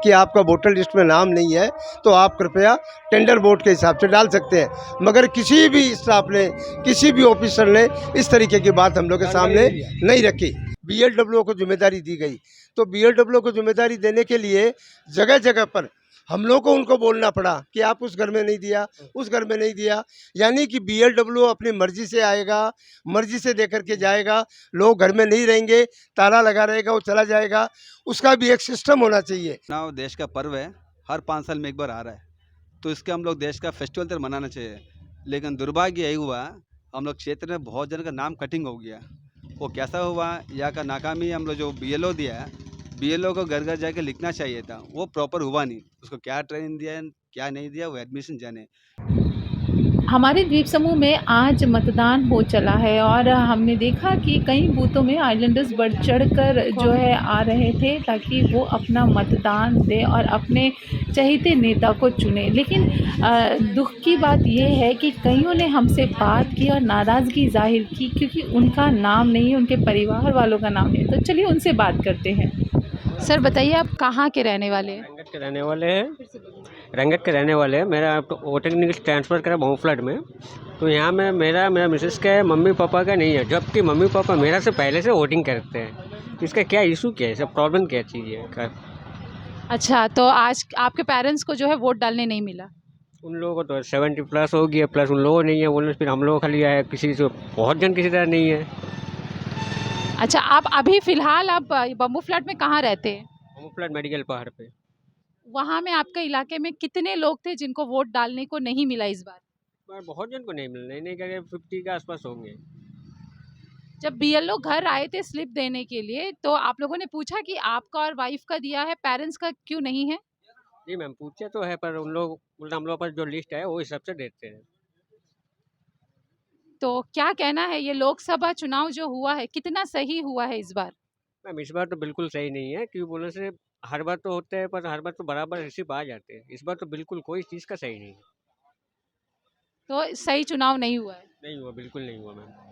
कि आपका voter list में नाम नहीं है तो आप कृपया टेंडर वोट के हिसाब से डाल सकते हैं। मगर किसी भी स्टाफ ने, किसी भी ऑफिसर ने इस तरीके की बात हम लोग के सामने नहीं रखी। बीएलडब्ल्यू को जिम्मेदारी दी गई, तो बीएलडब्ल्यू को जिम्मेदारी देने के लिए जगह जगह पर हम लोग को उनको बोलना पड़ा कि आप उस घर में नहीं दिया, उस घर में नहीं दिया। यानी कि बीएलडब्ल्यू अपनी मर्जी से आएगा, मर्जी से देकर के जाएगा, लोग घर में नहीं रहेंगे, ताला लगा रहेगा, वो चला जाएगा। उसका भी एक सिस्टम होना चाहिए। चुनाव देश का पर्व है, हर 5 साल में एक बार आ रहा है, तो इसके हम लोग देश का फेस्टिवल तरह मनाना चाहिए। लेकिन दुर्भाग्य यही हुआ, हम लोग क्षेत्र में बहुत जन का नाम कटिंग हो गया। वो कैसा हुआ, या का नाकामी, हम लोग जो बीएलओ दिया है, बीएलओ को घर घर जाके लिखना चाहिए था, वो प्रॉपर हुआ नहीं। उसको क्या ट्रेनिंग दिया, क्या नहीं दिया, वो एडमिशन जाने। हमारे द्वीप समूह में आज मतदान हो चला है और हमने देखा कि कई बूथों में आइलैंडर्स बढ़ चढ़कर जो है आ रहे थे ताकि वो अपना मतदान दें और अपने चहेते नेता को चुने। लेकिन दुख की बात ये है कि कईयों ने हमसे बात की और नाराज़गी जाहिर की क्योंकि उनका नाम नहीं है, उनके परिवार वालों का नाम नहीं है। तो चलिए उनसे बात करते हैं। सर बताइए, आप कहाँ के रहने वाले हैं? रंगत के रहने वाले हैं। रंगत के रहने वाले हैं। मेरा वोटिंग ट्रांसफ़र करा बहु फ्लड में, तो यहाँ में मेरा मिसेस का है, मम्मी पापा का नहीं है, जबकि मम्मी पापा मेरा से पहले से वोटिंग करते हैं। इसका क्या इशू क्या है, सब प्रॉब्लम क्या चीज़ है? अच्छा, तो आज आपके पेरेंट्स को जो है वोट डालने नहीं मिला? उन लोगों को तो 70+ हो गया, प्लस उन लोगों को नहीं है, बोले फिर हम लोगों खाली है, किसी से बहुत जन किसी तरह नहीं है। अच्छा, आप अभी फ़िलहाल आप बम्बू फ्लैट में कहाँ रहते हैं? बम्बू फ्लैट मेडिकल पहाड़ पे। वहाँ में आपके इलाके में कितने लोग थे जिनको वोट डालने को नहीं मिला इस बार? पर बहुत जन को नहीं मिल नहीं करके 50 के आसपास होंगे। जब बीएलओ घर आए थे स्लिप देने के लिए तो आप लोगों ने पूछा कि आपका और वाइफ का दिया है, पेरेंट्स का क्यों नहीं है? जी मैम, पूछे तो है, पर उन लोग उल्टा हम लोग पर जो लिस्ट है वो हिसाब से देते हैं। तो क्या कहना है, ये लोकसभा चुनाव जो हुआ है कितना सही हुआ है इस बार? मैम इस बार तो बिल्कुल सही नहीं है, क्यों बोलने से हर बार तो होते हैं, पर हर बार तो बराबर रिसीव आ जाते हैं। इस बार तो बिल्कुल कोई चीज़ का सही नहीं है। तो सही चुनाव नहीं हुआ है? नहीं हुआ, बिल्कुल नहीं हुआ मैम।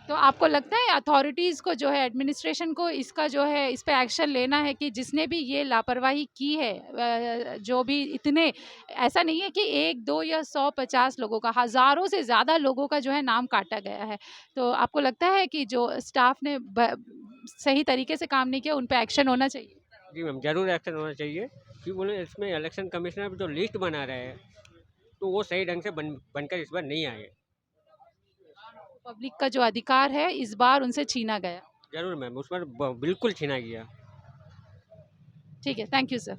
तो आपको लगता है अथॉरिटीज़ को जो है, एडमिनिस्ट्रेशन को इसका जो है इस पे एक्शन लेना है कि जिसने भी ये लापरवाही की है, जो भी इतने, ऐसा नहीं है कि 1 2 या 100 50 लोगों का, हज़ारों से ज़्यादा लोगों का जो है नाम काटा गया है। तो आपको लगता है कि जो स्टाफ ने सही तरीके से काम नहीं किया, उन पे एक्शन होना चाहिए? जी मैम, ज़रूर एक्शन होना चाहिए, क्यों बोले इसमें इलेक्शन कमिश्नर जो लिस्ट बना रहे हैं तो वो सही ढंग से बनकर इस बार नहीं आए। पब्लिक का जो अधिकार है इस बार उनसे छीना गया। ज़रूर मैम, उस पर बिल्कुल छीना गया। ठीक है, थैंक यू सर।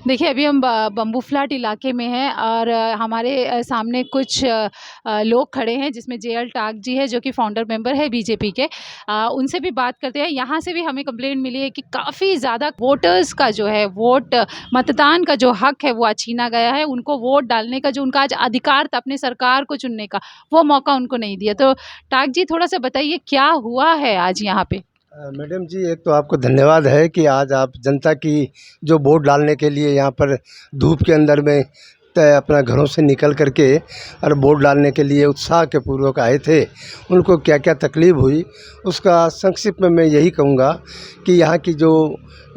देखिए, अभी हम बम्बू फ्लैट इलाके में हैं और हमारे सामने कुछ लोग खड़े हैं जिसमें जेएल टाक जी है जो कि फाउंडर मेंबर है बीजेपी के। उनसे भी बात करते हैं। यहाँ से भी हमें कंप्लेंट मिली है कि काफ़ी ज़्यादा वोटर्स का जो है मतदान का जो हक है वो आज छीना गया है। उनको वोट डालने का जो उनका आज अधिकार था अपने सरकार को चुनने का, वो मौका उनको नहीं दिया। तो टाक जी, थोड़ा सा बताइए क्या हुआ है आज यहाँ पे? मैडम जी, एक तो आपको धन्यवाद है कि आज आप जनता की जो वोट डालने के लिए यहाँ पर धूप के अंदर में अपना घरों से निकल करके और वोट डालने के लिए उत्साह के पूर्वक आए थे। उनको क्या क्या तकलीफ़ हुई उसका संक्षिप्त में मैं यही कहूँगा कि यहाँ की जो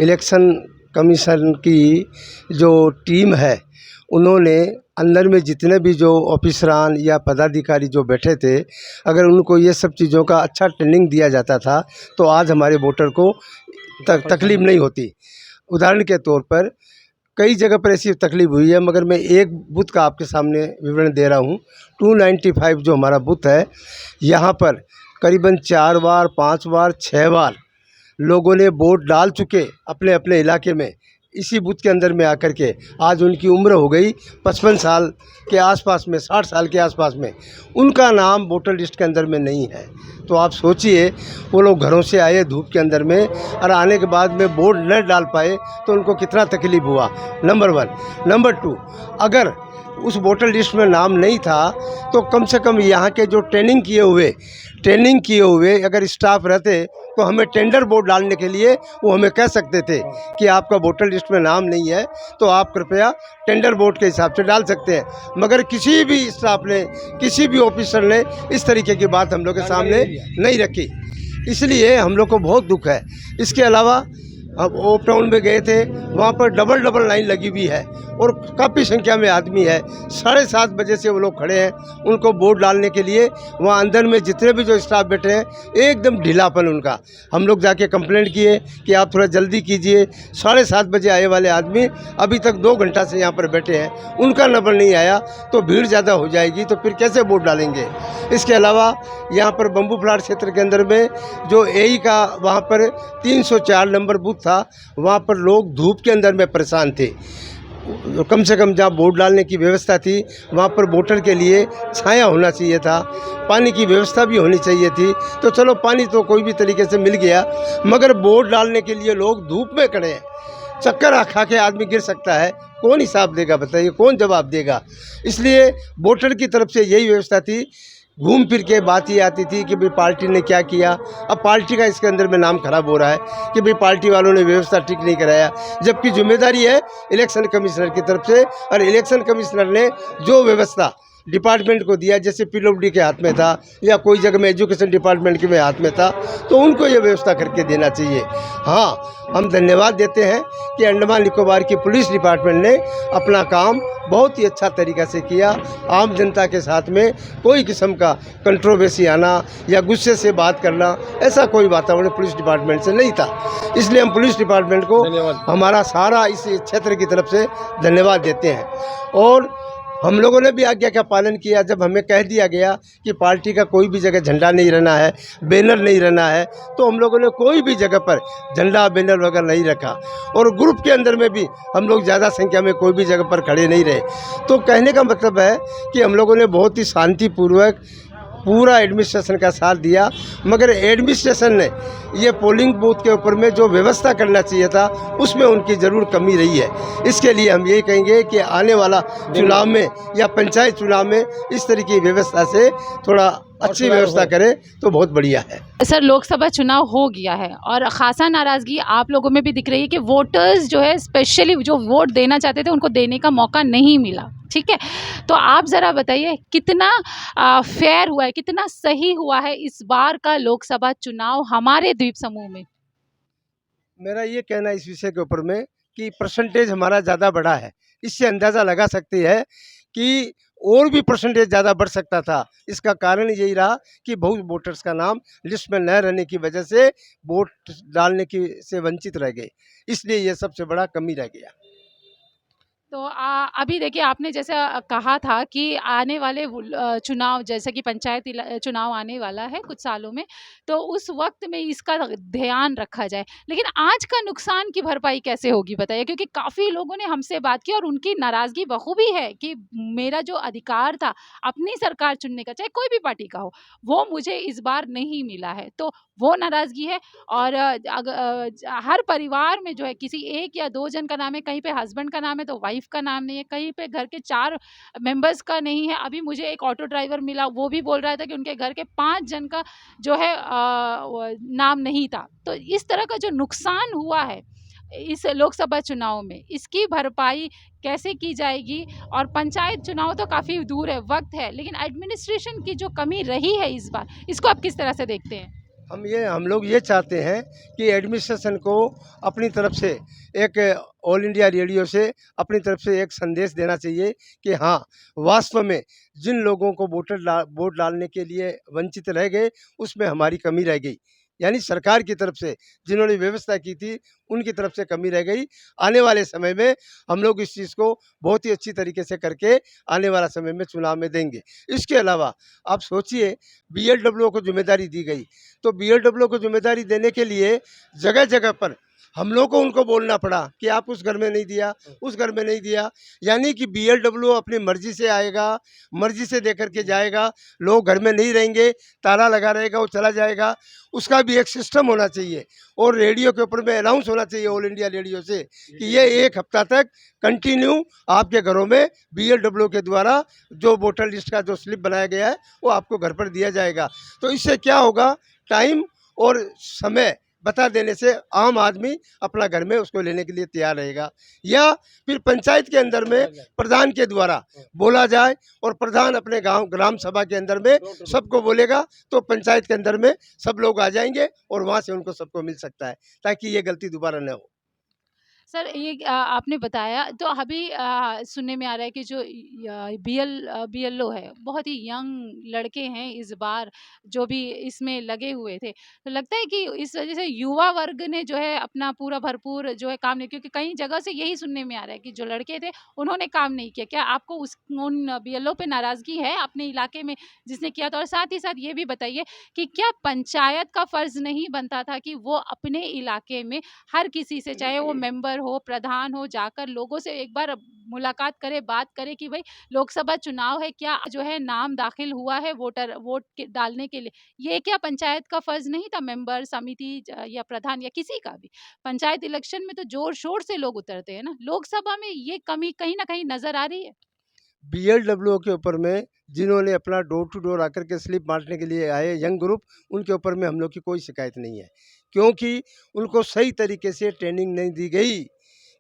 इलेक्शन कमीशन की जो टीम है, उन्होंने अंदर में जितने भी जो ऑफिसरान या पदाधिकारी जो बैठे थे, अगर उनको ये सब चीज़ों का अच्छा ट्रेनिंग दिया जाता था तो आज हमारे वोटर को तकलीफ़ नहीं होती। उदाहरण के तौर पर कई जगह पर ऐसी तकलीफ़ हुई है, मगर मैं एक बूथ का आपके सामने विवरण दे रहा हूँ। 295 जो हमारा बूथ है, यहाँ पर करीबन 4 बार 5 बार 6 बार लोगों ने वोट डाल चुके अपने अपने इलाके में, इसी बूथ के अंदर में आकर के। आज उनकी उम्र हो गई 55 साल के आसपास में, 60 साल के आसपास में, उनका नाम वोटर लिस्ट के अंदर में नहीं है। तो आप सोचिए, वो लोग घरों से आए धूप के अंदर में और आने के बाद में वोट न डाल पाए तो उनको कितना तकलीफ़ हुआ, नंबर 1। नंबर 2, अगर उस वोटर लिस्ट में नाम नहीं था तो कम से कम यहाँ के जो ट्रेनिंग किए हुए अगर स्टाफ रहते तो हमें टेंडर वोट डालने के लिए वो हमें कह सकते थे कि आपका वोटर लिस्ट में नाम नहीं है तो आप कृपया टेंडर वोट के हिसाब से डाल सकते हैं। मगर किसी भी स्टाफ ने, किसी भी ऑफिसर ने इस तरीके की बात हम लोग के सामने नहीं रखी, इसलिए हम लोग को बहुत दुख है। इसके अलावा अब ओप टाउन में गए थे, वहाँ पर डबल लाइन लगी हुई है और काफ़ी संख्या में आदमी है। 7:30 बजे से वो लोग खड़े हैं उनको वोट डालने के लिए। वहाँ अंदर में जितने भी जो स्टाफ बैठे हैं एकदम ढीलापन उनका। हम लोग जाके कंप्लेंट किए कि आप थोड़ा जल्दी कीजिए। 7:30 बजे आए वाले आदमी अभी तक 2 घंटा से यहाँ पर बैठे हैं, उनका नंबर नहीं आया तो भीड़ ज़्यादा हो जाएगी तो फिर कैसे वोट डालेंगे। इसके अलावा यहाँ पर बम्बू प्लाट क्षेत्र के अंदर में जो एई का वहाँ पर 304 नंबर बूथ था, वहाँ पर लोग धूप के अंदर में परेशान थे। कम से कम जहाँ वोट डालने की व्यवस्था थी वहाँ पर वोटर के लिए छाया होना चाहिए था, पानी की व्यवस्था भी होनी चाहिए थी। तो चलो पानी तो कोई भी तरीके से मिल गया, मगर वोट डालने के लिए लोग धूप में खड़े हैं। चक्कर खा के आदमी गिर सकता है, कौन हिसाब देगा बताइए, कौन जवाब देगा। इसलिए वोटर की तरफ से यही व्यवस्था थी। घूम फिर के बात ही आती थी कि भाई पार्टी ने क्या किया। अब पार्टी का इसके अंदर में नाम खराब हो रहा है कि भाई पार्टी वालों ने व्यवस्था ठीक नहीं कराया, जबकि जिम्मेदारी है इलेक्शन कमिश्नर की तरफ से। और इलेक्शन कमिश्नर ने जो व्यवस्था डिपार्टमेंट को दिया, जैसे पीडब्ल्यूडी के हाथ में था या कोई जगह में एजुकेशन डिपार्टमेंट के हाथ में था, तो उनको ये व्यवस्था करके देना चाहिए। हाँ, हम धन्यवाद देते हैं कि अंडमान निकोबार की पुलिस डिपार्टमेंट ने अपना काम बहुत ही अच्छा तरीक़ा से किया। आम जनता के साथ में कोई किस्म का कंट्रोवर्सी आना या गुस्से से बात करना, ऐसा कोई वातावरण पुलिस डिपार्टमेंट से नहीं था। इसलिए हम पुलिस डिपार्टमेंट को हमारा सारा इस क्षेत्र की तरफ से धन्यवाद देते हैं। और हम लोगों ने भी आज्ञा का पालन किया। जब हमें कह दिया गया कि पार्टी का कोई भी जगह झंडा नहीं रहना है, बैनर नहीं रहना है, तो हम लोगों ने कोई भी जगह पर झंडा बैनर वगैरह नहीं रखा। और ग्रुप के अंदर में भी हम लोग ज़्यादा संख्या में कोई भी जगह पर खड़े नहीं रहे। तो कहने का मतलब है कि हम लोगों ने बहुत ही शांतिपूर्वक पूरा एडमिनिस्ट्रेशन का साथ दिया, मगर एडमिनिस्ट्रेशन ने ये पोलिंग बूथ के ऊपर में जो व्यवस्था करना चाहिए था उसमें उनकी ज़रूर कमी रही है। इसके लिए हम यही कहेंगे कि आने वाला चुनाव में या पंचायत चुनाव में इस तरह की व्यवस्था से थोड़ा अच्छी व्यवस्था करें तो बहुत बढ़िया है। सर, लोकसभा चुनाव हो गया है और ख़ासा नाराज़गी आप लोगों में भी दिख रही है कि वोटर्स जो है स्पेशली जो वोट देना चाहते थे उनको देने का मौका नहीं मिला, ठीक है। तो आप ज़रा बताइए कितना फेयर हुआ है, कितना सही हुआ है इस बार का लोकसभा चुनाव हमारे द्वीप समूह में। मेरा ये कहना इस विषय के ऊपर में कि परसेंटेज हमारा ज़्यादा बढ़ा है, इससे अंदाज़ा लगा सकती है कि और भी परसेंटेज ज़्यादा बढ़ सकता था। इसका कारण यही रहा कि बहुत वोटर्स का नाम लिस्ट में न रहने की वजह से वोट डालने की से वंचित रह गए, इसलिए ये सबसे बड़ा कमी रह गया। तो अभी देखिए आपने जैसा कहा था कि आने वाले चुनाव जैसे कि पंचायत चुनाव आने वाला है कुछ सालों में, तो उस वक्त में इसका ध्यान रखा जाए। लेकिन आज का नुकसान की भरपाई कैसे होगी बताइए, क्योंकि काफ़ी लोगों ने हमसे बात की और उनकी नाराज़गी बखूबी है कि मेरा जो अधिकार था अपनी सरकार चुनने का, चाहे कोई भी पार्टी का हो, वो मुझे इस बार नहीं मिला है। तो वो नाराज़गी है। और हर परिवार में जो है किसी 1 या 2 जन का नाम है, कहीं पे हस्बैंड का नाम है तो वाइफ का नाम नहीं है, कहीं पे घर के 4 मेंबर्स का नहीं है। अभी मुझे एक ऑटो ड्राइवर मिला, वो भी बोल रहा था कि उनके घर के 5 जन का जो है नाम नहीं था। तो इस तरह का जो नुकसान हुआ है इस लोकसभा चुनाव में, इसकी भरपाई कैसे की जाएगी। और पंचायत चुनाव तो काफ़ी दूर है, वक्त है, लेकिन एडमिनिस्ट्रेशन की जो कमी रही है इस बार, इसको आप किस तरह से देखते हैं? हम लोग ये चाहते हैं कि एडमिनिस्ट्रेशन को अपनी तरफ से एक ऑल इंडिया रेडियो से अपनी तरफ से एक संदेश देना चाहिए कि हाँ, वास्तव में जिन लोगों को वोट डालने के लिए वंचित रह गए उसमें हमारी कमी रह गई, यानी सरकार की तरफ से जिन्होंने व्यवस्था की थी उनकी तरफ से कमी रह गई। आने वाले समय में हम लोग इस चीज़ को बहुत ही अच्छी तरीके से करके आने वाला समय में चुनाव में देंगे। इसके अलावा आप सोचिए, बीएलडब्ल्यू को जिम्मेदारी दी गई, तो बीएलडब्ल्यू को जिम्मेदारी देने के लिए जगह जगह पर हम लोग को उनको बोलना पड़ा कि आप उस घर में नहीं दिया, उस घर में नहीं दिया। यानी कि बीएलडब्ल्यू अपनी मर्जी से आएगा, मर्जी से दे करके जाएगा, लोग घर में नहीं रहेंगे, ताला लगा रहेगा, वो चला जाएगा। उसका भी एक सिस्टम होना चाहिए और रेडियो के ऊपर में अनाउंस होना चाहिए ऑल इंडिया रेडियो से कि ये 1 हफ्ता तक कंटिन्यू आपके घरों में बीएलडब्ल्यू के द्वारा जो वोटर लिस्ट का जो स्लिप बनाया गया है वो आपको घर पर दिया जाएगा। तो इससे क्या होगा, टाइम और समय बता देने से आम आदमी अपना घर में उसको लेने के लिए तैयार रहेगा। या फिर पंचायत के अंदर में प्रधान के द्वारा बोला जाए और प्रधान अपने गांव ग्राम सभा के अंदर में सबको बोलेगा, तो पंचायत के अंदर में सब लोग आ जाएंगे और वहां से उनको सबको मिल सकता है, ताकि ये गलती दोबारा न हो। सर ये आपने बताया तो अभी सुनने में आ रहा है कि जो बीएलओ है बहुत ही यंग लड़के हैं इस बार जो भी इसमें लगे हुए थे, तो लगता है कि इस वजह से युवा वर्ग ने जो है अपना पूरा भरपूर जो है काम नहीं, क्योंकि कई जगह से यही सुनने में आ रहा है कि जो लड़के थे उन्होंने काम नहीं किया। क्या आपको उस उन बीएलओ पे नाराजगी है अपने इलाके में जिसने किया था? और साथ ही साथ ये भी बताइए कि क्या पंचायत का फर्ज नहीं बनता था कि वो अपने इलाके में हर किसी से, चाहे वो मेंबर हो, प्रधान हो, जाकर लोगों से एक बार मुलाकात करे, बात करे कि भाई लोकसभा चुनाव है, क्या जो है नाम दाखिल हुआ है वोट डालने के लिए? ये क्या पंचायत का फर्ज नहीं था? मेंबर, समिति या प्रधान या किसी का भी पंचायत इलेक्शन में तो जोर शोर से लोग उतरते हैं ना, लोकसभा में ये कमी कहीं ना कहीं नजर आ रही है। बीएलडब्ल्यू के ऊपर में जिन्होंने अपना डोर टू डोर आकर के स्लिप बांटने के लिए आए यंग ग्रुप, उनके ऊपर में हम लोग की कोई शिकायत नहीं है, क्योंकि उनको सही तरीके से ट्रेनिंग नहीं दी गई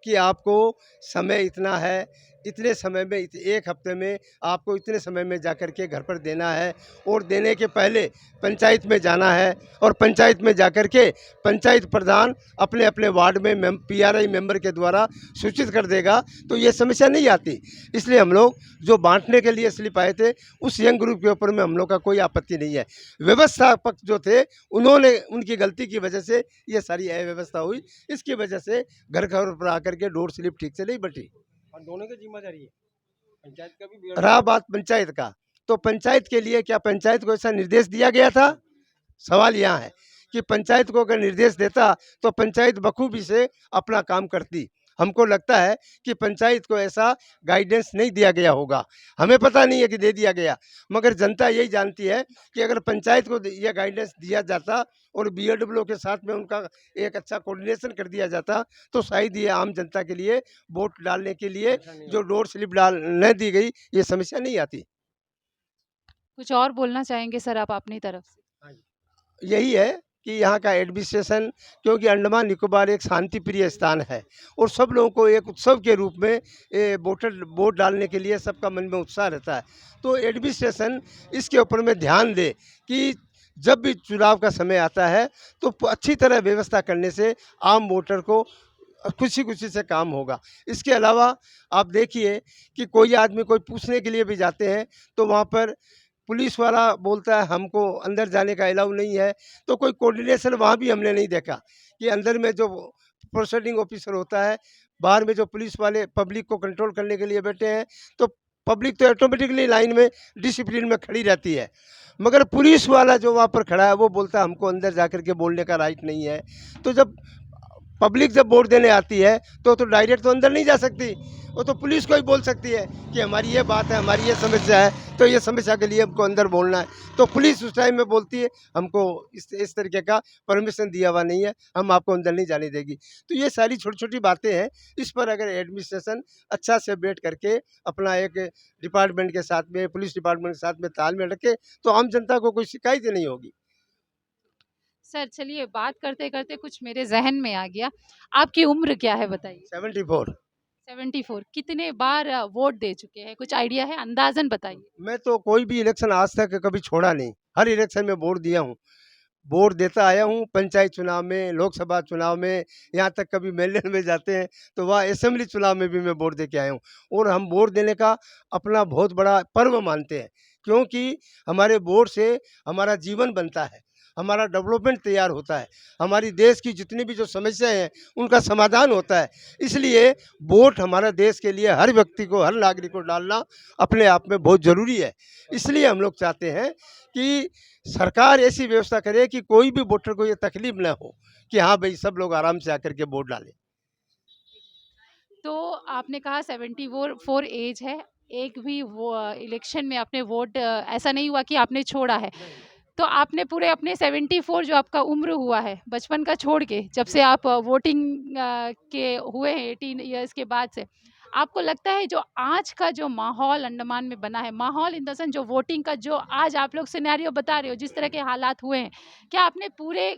कि आपको समय इतना है, इतने समय में एक हफ्ते में आपको इतने समय में जा कर के घर पर देना है, और देने के पहले पंचायत में जाना है, और पंचायत में जा कर के पंचायत प्रधान अपने अपने वार्ड में पीआरआई मेंबर के द्वारा सूचित कर देगा, तो ये समस्या नहीं आती। इसलिए हम लोग जो बांटने के लिए स्लिप आए थे उस यंग ग्रुप के ऊपर में हम लोग का कोई आपत्ति नहीं है। व्यवस्थापक जो थे उन्होंने, उनकी गलती की वजह से ये सारी अव्यवस्था हुई, इसकी वजह से घर घर पर आकर के डोर स्लिप ठीक से नहीं बटी। और दोनों की जिम्मेदारी है, पंचायत का भी रहा बात पंचायत का, तो पंचायत के लिए क्या पंचायत को ऐसा निर्देश दिया गया था? सवाल यहाँ है कि पंचायत को अगर निर्देश देता तो पंचायत बखूबी से अपना काम करती। हमको लगता है कि पंचायत को ऐसा गाइडेंस नहीं दिया गया होगा, हमें पता नहीं है कि दे दिया गया, मगर जनता यही जानती है कि अगर पंचायत को यह गाइडेंस दिया जाता और बीएलडब्ल्यू के साथ में उनका एक अच्छा कोऑर्डिनेशन कर दिया जाता, तो शायद ये आम जनता के लिए वोट डालने के लिए जो डोर स्लिप डाल न दी गई, ये समस्या नहीं आती। कुछ और बोलना चाहेंगे सर आप अपनी तरफ से? यही है कि यहाँ का एडमिनिस्ट्रेशन, क्योंकि अंडमान निकोबार एक शांति प्रिय स्थान है और सब लोगों को एक उत्सव के रूप में वोट डालने के लिए सबका मन में उत्साह रहता है, तो एडमिनिस्ट्रेशन इसके ऊपर में ध्यान दे कि जब भी चुनाव का समय आता है तो अच्छी तरह व्यवस्था करने से आम वोटर को खुशी खुशी से काम होगा। इसके अलावा आप देखिए कि कोई आदमी कोई पूछने के लिए भी जाते हैं तो वहाँ पर पुलिस वाला बोलता है हमको अंदर जाने का अलाउ नहीं है, तो कोई कोऑर्डिनेशन वहाँ भी हमने नहीं देखा कि अंदर में जो प्रोसीडिंग ऑफिसर होता है, बाहर में जो पुलिस वाले पब्लिक को कंट्रोल करने के लिए बैठे हैं, तो पब्लिक तो ऑटोमेटिकली लाइन में डिसिप्लिन में खड़ी रहती है, मगर पुलिस वाला जो वहाँ पर खड़ा है वो बोलता है हमको अंदर जा कर के बोलने का राइट नहीं है। तो जब पब्लिक जब वोट देने आती है तो डायरेक्ट तो अंदर नहीं जा सकती, वो तो पुलिस को ही बोल सकती है कि हमारी ये बात है, हमारी ये समस्या है, तो ये समस्या के लिए हमको अंदर बोलना है, तो पुलिस उस टाइम में बोलती है हमको इस तरीके का परमिशन दिया हुआ नहीं है, हम आपको अंदर नहीं जाने देगी। तो ये सारी छोटी छोटी बातें हैं, इस पर अगर एडमिनिस्ट्रेशन अच्छा से बैठ करके अपना एक डिपार्टमेंट के साथ में, पुलिस डिपार्टमेंट के साथ में तालमेल रखे, तो आम जनता को कोई शिकायत ही नहीं होगी। सर चलिए बात करते करते कुछ मेरे जहन में आ गया, आपकी उम्र क्या है बताइए? 74। 74। कितने बार वोट दे चुके हैं, कुछ आइडिया है, अंदाजन बताइए? मैं तो कोई भी इलेक्शन आज तक कभी छोड़ा नहीं, हर इलेक्शन में वोट दिया हूँ, वोट देता आया हूँ, पंचायत चुनाव में, लोकसभा चुनाव में, यहाँ तक कभी मेले में जाते हैं तो वहाँ असेंबली चुनाव में भी मैं वोट दे के आया हूँ। और हम वोट देने का अपना बहुत बड़ा पर्व मानते हैं, क्योंकि हमारे वोट से हमारा जीवन बनता है, हमारा डेवलपमेंट तैयार होता है, हमारी देश की जितनी भी जो समस्याएं हैं उनका समाधान होता है। इसलिए वोट हमारा देश के लिए हर व्यक्ति को, हर नागरिक को डालना अपने आप में बहुत ज़रूरी है। इसलिए हम लोग चाहते हैं कि सरकार ऐसी व्यवस्था करे कि कोई भी वोटर को ये तकलीफ न हो कि हाँ भाई सब लोग आराम से आकर के वोट डालें। तो आपने कहा 74 एज है, एक भी वो इलेक्शन में आपने वोट ऐसा नहीं हुआ कि आपने छोड़ा है, तो आपने पूरे अपने 74 जो आपका उम्र हुआ है बचपन का छोड़ के, जब से आप वोटिंग के हुए हैं 18 इयर्स के बाद से, आपको लगता है जो आज का जो माहौल अंडमान में बना है, माहौल इन द सेंस जो वोटिंग का जो आज आप लोग सिनेरियो बता रहे हो, जिस तरह के हालात हुए हैं, क्या आपने पूरे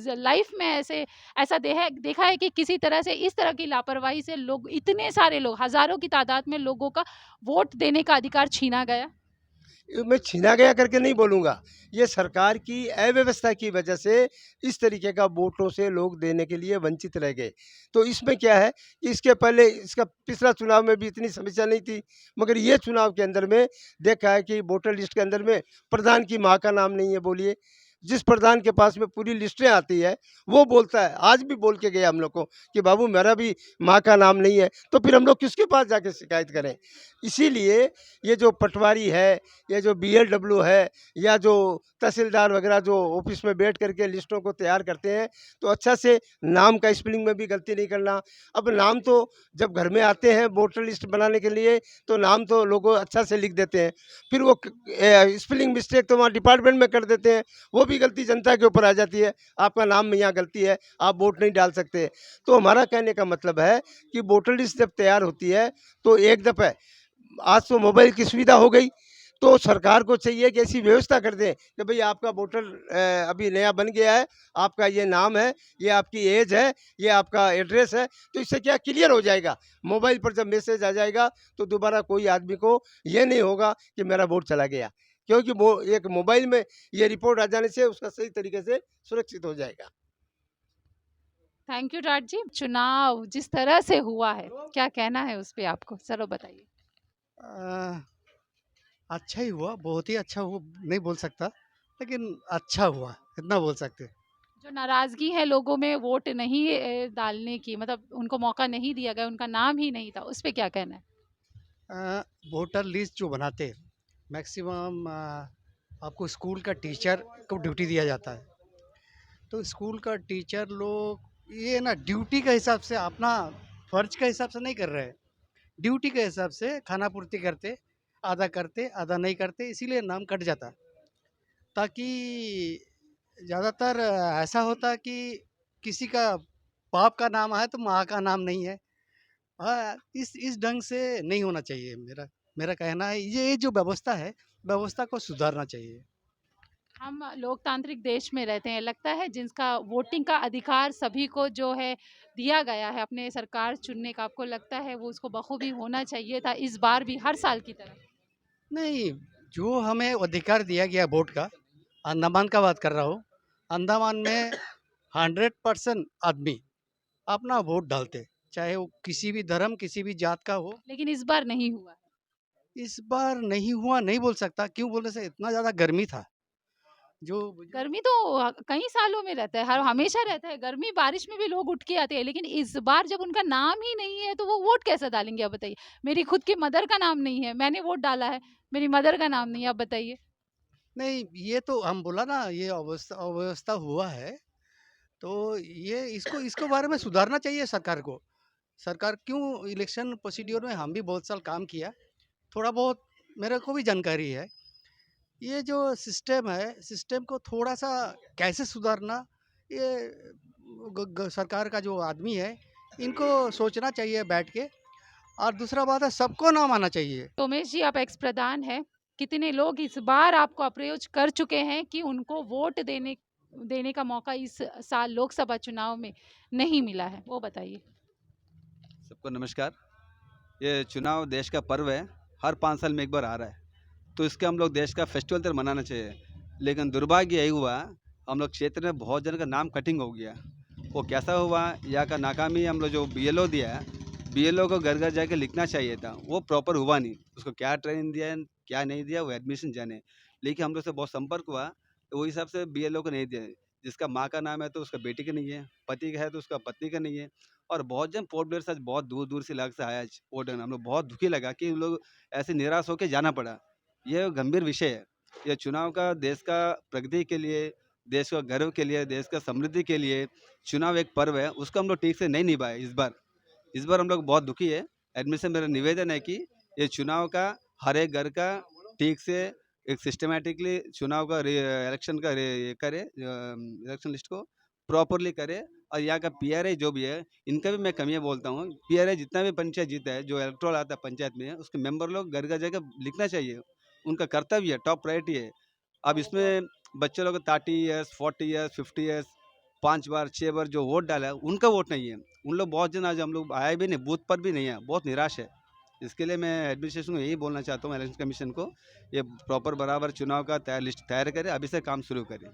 लाइफ में ऐसा देखा है कि किसी तरह से इस तरह की लापरवाही से लोग, इतने सारे लोग, हजारों की तादाद में लोगों का वोट देने का अधिकार छीना गया? मैं छीना गया करके नहीं बोलूँगा, ये सरकार की अव्यवस्था की वजह से इस तरीके का वोटों से लोग देने के लिए वंचित रह गए। तो इसमें क्या है कि इसके पहले इसका पिछला चुनाव में भी इतनी समस्या नहीं थी, मगर ये चुनाव के अंदर में देखा है कि वोटर लिस्ट के अंदर में प्रधान की माँ का नाम नहीं है। बोलिए, जिस प्रधान के पास में पूरी लिस्टें आती है, वो बोलता है, आज भी बोल के गया हम लोग को कि बाबू मेरा भी माँ का नाम नहीं है, तो फिर हम लोग किसके पास जाके शिकायत करें? इसीलिए ये जो पटवारी है, ये जो बीएलडब्ल्यू है, या जो तहसीलदार वगैरह जो ऑफिस में बैठ करके लिस्टों को तैयार करते हैं, तो अच्छा से नाम का स्पेलिंग में भी गलती नहीं करना। अब नाम तो जब घर में आते हैं वोटर लिस्ट बनाने के लिए, तो नाम तो लोग अच्छा से लिख देते हैं, फिर वो स्पेलिंग मिस्टेक तो वहाँ डिपार्टमेंट में कर देते हैं, वो भी गलती जनता के ऊपर आ जाती है, आपका नाम में यहाँ गलती है, आप वोट नहीं डाल सकते। तो हमारा कहने का मतलब है कि वोटर लिस्ट जब तैयार होती है, तो एक दफ़े आज तो मोबाइल की सुविधा हो गई, तो सरकार को चाहिए कि ऐसी व्यवस्था कर दें कि भाई आपका वोटर अभी नया बन गया है, आपका ये नाम है, ये आपकी एज है, ये आपका एड्रेस है, तो इससे क्या क्लियर हो जाएगा। मोबाइल पर जब मैसेज आ जाएगा, तो दोबारा कोई आदमी को ये नहीं होगा कि मेरा वोट चला गया, क्योंकि वो एक मोबाइल में ये रिपोर्ट आ जाने से उसका सही तरीके से सुरक्षित हो जाएगा। Thank you Raj ji. चुनाव जिस तरह से हुआ है, क्या कहना है उस पे आपको? ज़रूर बताइए। अ, अच्छा ही हुआ, बहुत ही अच्छा हुआ नहीं बोल सकता, लेकिन अच्छा हुआ, इतना बोल सकते हैं। जो नाराज़गी है लोगों में वोट नहीं डालने की, मतलब उनको मौका नहीं दिया गया, उनका नाम ही नहीं था, उस पे क्या कहना है? वोटर लिस्ट जो बनाते हैं, मैक्सिमम आपको स्कूल का टीचर को ड्यूटी दिया जाता है। तो स्कूल का टीचर लोग ये ना ड्यूटी के हिसाब से, अपना फ़र्ज़ के हिसाब से नहीं कर रहे हैं। ड्यूटी के हिसाब से खाना पूर्ति करते, आधा नहीं करते, इसीलिए नाम कट जाता। ताकि ज़्यादातर ऐसा होता कि किसी का बाप का नाम है तो माँ का नाम नहीं है। इस ढंग से नहीं होना चाहिए। मेरा मेरा कहना है ये जो व्यवस्था है, व्यवस्था को सुधारना चाहिए। हम लोकतांत्रिक देश में रहते हैं, लगता है जिसका वोटिंग का अधिकार सभी को जो है दिया गया है अपने सरकार चुनने का, आपको लगता है वो उसको बखूबी होना चाहिए था इस बार भी हर साल की तरह? नहीं, जो हमें अधिकार दिया गया वोट का, अंडमान का बात कर रहा हूँ। अंडमान में 100% आदमी अपना वोट डालते, चाहे वो किसी भी धर्म, किसी भी जात का हो। लेकिन इस बार नहीं हुआ है। इस बार नहीं हुआ नहीं बोल सकता, क्यों बोलने से इतना ज़्यादा गर्मी था। जो गर्मी तो कई सालों में रहता है, हर हमेशा रहता है गर्मी, बारिश में भी लोग उठ के आते हैं, लेकिन इस बार जब उनका नाम ही नहीं है तो वो वोट कैसे डालेंगे आप बताइए? मेरी खुद की मदर का नाम नहीं है, मैंने वोट डाला है, मेरी मदर का नाम नहीं है, आप बताइए? नहीं, ये तो हम बोला ना, ये अवस्था अव्यवस्था हुआ है, तो ये इसको इसको बारे में सुधारना चाहिए सरकार को। सरकार क्यों, इलेक्शन प्रोसीड्योर में हम भी बहुत साल काम किया, थोड़ा बहुत मेरे को भी जानकारी है। ये जो सिस्टम है, सिस्टम को थोड़ा-सा कैसे सुधारना, ये सरकार का जो आदमी है, इनको सोचना चाहिए बैठ के। और दूसरा बात है, सबको नाम आना चाहिए। तो उमेश जी, आप एक्स प्रधान हैं, कितने लोग इस बार आपको अप्रोच कर चुके हैं कि उनको वोट देने देने का मौका इस साल लोकसभा चुनाव में नहीं मिला है, वो बताइए? सबको नमस्कार। ये चुनाव देश का पर्व है, हर 5 साल में एक बार आ रहा है, तो इसके हम लोग देश का फेस्टिवल तरह मनाना चाहिए। लेकिन दुर्भाग्य यही हुआ, हम लोग क्षेत्र में बहुत जन का नाम कटिंग हो गया। वो कैसा हुआ, यहाँ का नाकामी, हम लोग जो बीएलओ दिया है, बीएलओ को घर घर जाके लिखना चाहिए था, वो प्रॉपर हुआ नहीं। उसको क्या ट्रेनिंग दिया है, क्या नहीं दिया, वो एडमिशन जाने। लेकिन हम लोग से बहुत संपर्क हुआ, तो वो हिसाब से बीएलओ को नहीं दिया। जिसका माँ का नाम है तो उसका बेटी का नहीं है, पति का है तो उसका पत्नी का नहीं है। और बहुत जन पोर्ट ब्लेयर से आज बहुत दूर दूर से इलाके से आया आज वोट देने। हम लोग बहुत दुखी लगा कि उन लोग ऐसे निराश होकर जाना पड़ा। ये गंभीर विषय है। ये चुनाव का देश का प्रगति के लिए, देश का गर्व के लिए, देश का समृद्धि के लिए चुनाव एक पर्व है, उसको हम लोग ठीक से नहीं निभाए इस बार। इस बार हम लोग बहुत दुखी है। एडमिन से मेरा निवेदन है कि ये चुनाव का हर एक घर का ठीक से एक सिस्टमेटिकली चुनाव का इलेक्शन का ये करे, इलेक्शन लिस्ट को प्रॉपरली करे। और यहाँ का पीआरआई जो भी है, इनका भी मैं कमियाँ बोलता हूँ। पीआरआई जितना भी पंचायत जीता है, जो इलेक्ट्रोल आता है पंचायत में, उसके मेंबर लोग घर घर जाकर लिखना चाहिए, उनका कर्तव्य है, टॉप प्रायोरिटी है। अब इसमें बच्चे लोग 30 ईयर्स 40 ईयर्स 50 ईयर्स 5 बार 6 बार जो वोट डाला है, उनका वोट नहीं है। उन लोग बहुत जन आज हम लोग आए भी नहीं, बूथ पर भी नहीं है, बहुत निराश है। इसके लिए मैं एडमिनिस्ट्रेशन को यही बोलना चाहता हूँ, इलेक्शन कमीशन को, ये प्रॉपर बराबर चुनाव का लिस्ट तैयार करे, अभी से काम शुरू करें।